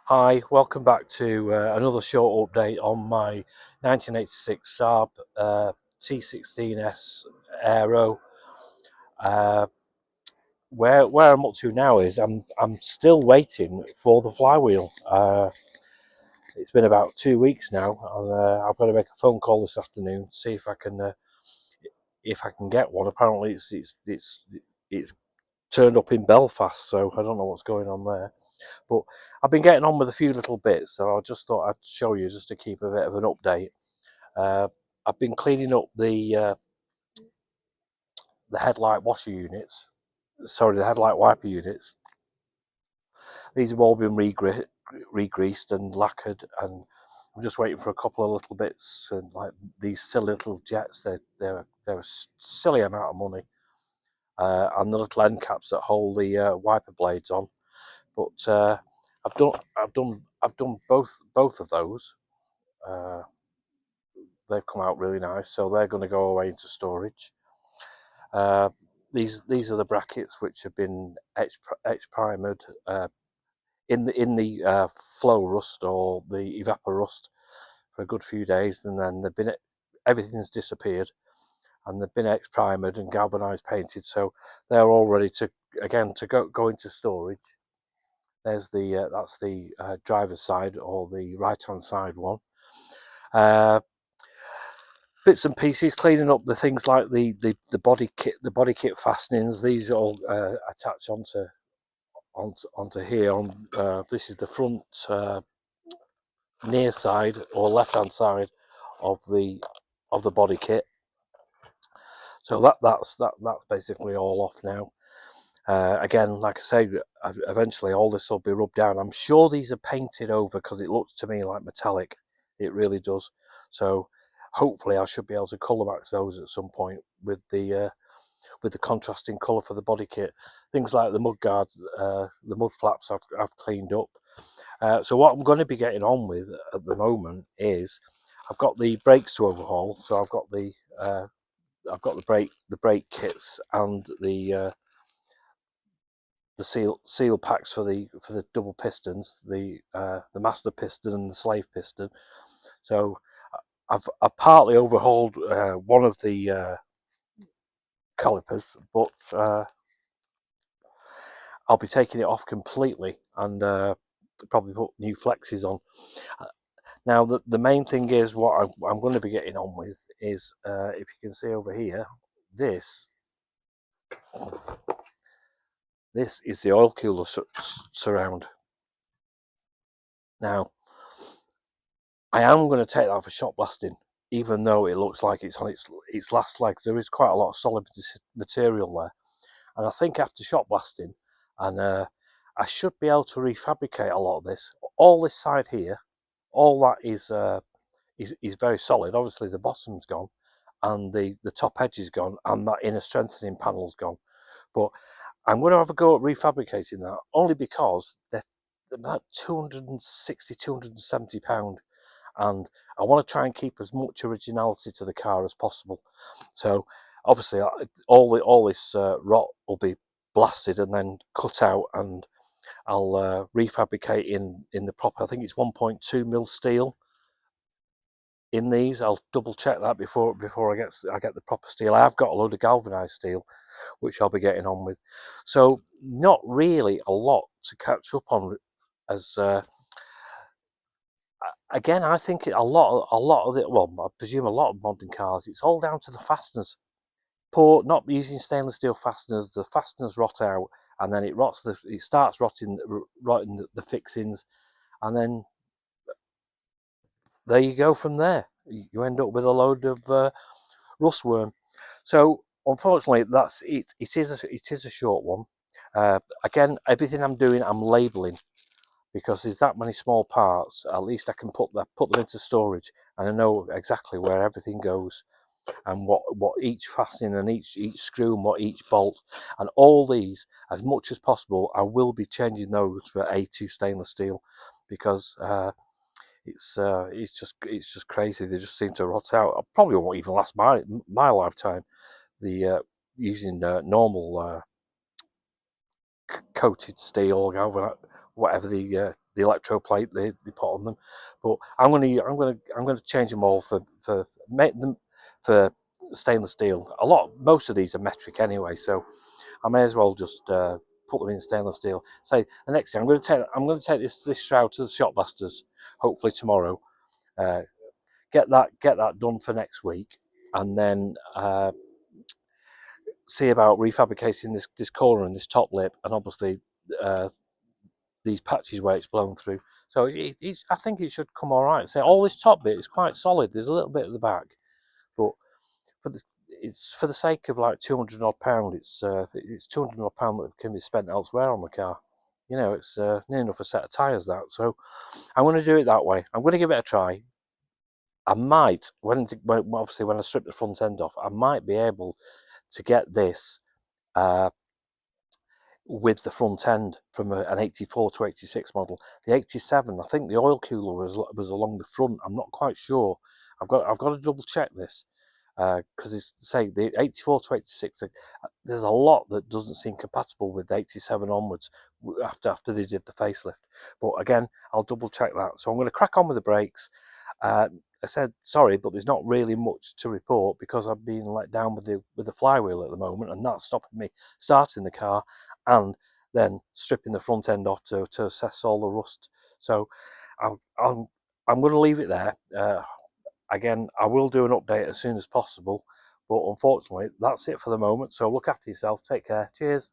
Hi, welcome back to another short update on my 1986 Saab T16S Aero. Uh, where I'm up to now is I'm still waiting for the flywheel. It's been about 2 weeks now, and I've got to make a phone call this afternoon to see if I can get one. Apparently, it's turned up in Belfast, so I don't know what's going on there. But I've been getting on with a few little bits, so I just thought I'd show you just to keep a bit of an update. I've been cleaning up the headlight washer units. Sorry, the headlight wiper units. These have all been re-greased and lacquered, and I'm just waiting for a couple of little bits. And like these silly little jets, they're a silly amount of money, and the little end caps that hold the wiper blades on. But I've done both of those. Uh, they've come out really nice, so they're going to go away into storage. Uh, these are the brackets which have been etch primered in the flow rust or the evapor rust for a good few days, and then everything's disappeared, and they've been etch primered and galvanized painted, so they're all ready to go into storage. There's that's the driver's side, or the right hand side one. Bits and pieces, cleaning up the things like the body kit fastenings. These all attach onto here. This is the front near side or left hand side of the body kit. So that's basically all off now. Again, like I say, eventually all this will be rubbed down. I'm sure these are painted over because it looks to me like metallic. It really does. So hopefully I should be able to colour match those at some point with the contrasting colour for the body kit. Things like the mud guards, the mud flaps I've cleaned up. So what I'm going to be getting on with at the moment is I've got the brakes to overhaul. So I've got the brake kits and the seal packs for the double pistons, the master piston and the slave piston. So I've partly overhauled one of the calipers, but I'll be taking it off completely and probably put new flexes on. Now the main thing is what I'm going to be getting on with is if you can see over here, this is the oil cooler surround. Now I am going to take that for shot blasting, even though it looks like it's on its last legs. There is quite a lot of solid material there, and I think after shot blasting, and I should be able to refabricate a lot of this. All this side here, all that is very solid. Obviously the bottom's gone, and the top edge is gone, and that inner strengthening panel's gone. But I'm going to have a go at refabricating that, only because they're about £260, £270. And I want to try and keep as much originality to the car as possible. So obviously all this rot will be blasted and then cut out, and I'll refabricate in the proper, I think it's 1.2mm steel in these. I'll double check that before I get the proper steel. I've got a load of galvanized steel which I'll be getting on with. So not really a lot to catch up on, as again, I think a lot of it. Well, I presume a lot of modern cars, it's all down to the fasteners. Poor, not using stainless steel fasteners. The fasteners rot out, and then it starts rotting the fixings, and then there you go. From there, you end up with a load of rust worm. So unfortunately, that's it. It is a short one. Again, everything I'm doing, I'm labelling, because there's that many small parts. At least I can put them into storage, and I know exactly where everything goes, and what each fastening and each screw and what each bolt, and all these, as much as possible, I will be changing those for A2 stainless steel, because it's just crazy. They just seem to rot out. I probably won't even last my lifetime. The using normal coated steel, whatever the electroplate they put on them. But I'm gonna change them all for make them for stainless steel. Most of these are metric anyway, so I may as well just put them in stainless steel. So the next thing I'm going to take this shroud to the shop masters, hopefully tomorrow. Uh, get that done for next week, and then see about refabricating this corner and this top lip, and obviously these patches where it's blown through. So I think it should come all right. So all this top bit is quite solid. There's a little bit at the back, but it's for the sake of like £200 odd. It's £200 odd that can be spent elsewhere on the car. You know, it's near enough a set of tyres that. So I'm going to do it that way. I'm going to give it a try. I might, obviously when I strip the front end off, I might be able to get this with the front end from an 84 to 86 model. The 87, I think the oil cooler was along the front. I'm not quite sure. I've got to double check this because it's say the 84 to 86. There's a lot that doesn't seem compatible with the 87 onwards after they did the facelift. But again, I'll double check that. So I'm going to crack on with the brakes. I said sorry, but there's not really much to report because I've been let down with the flywheel at the moment, and that's stopping me starting the car and then stripping the front end off to assess all the rust. So I'm going to leave it there. Again, I will do an update as soon as possible, but unfortunately, that's it for the moment. So look after yourself. Take care. Cheers.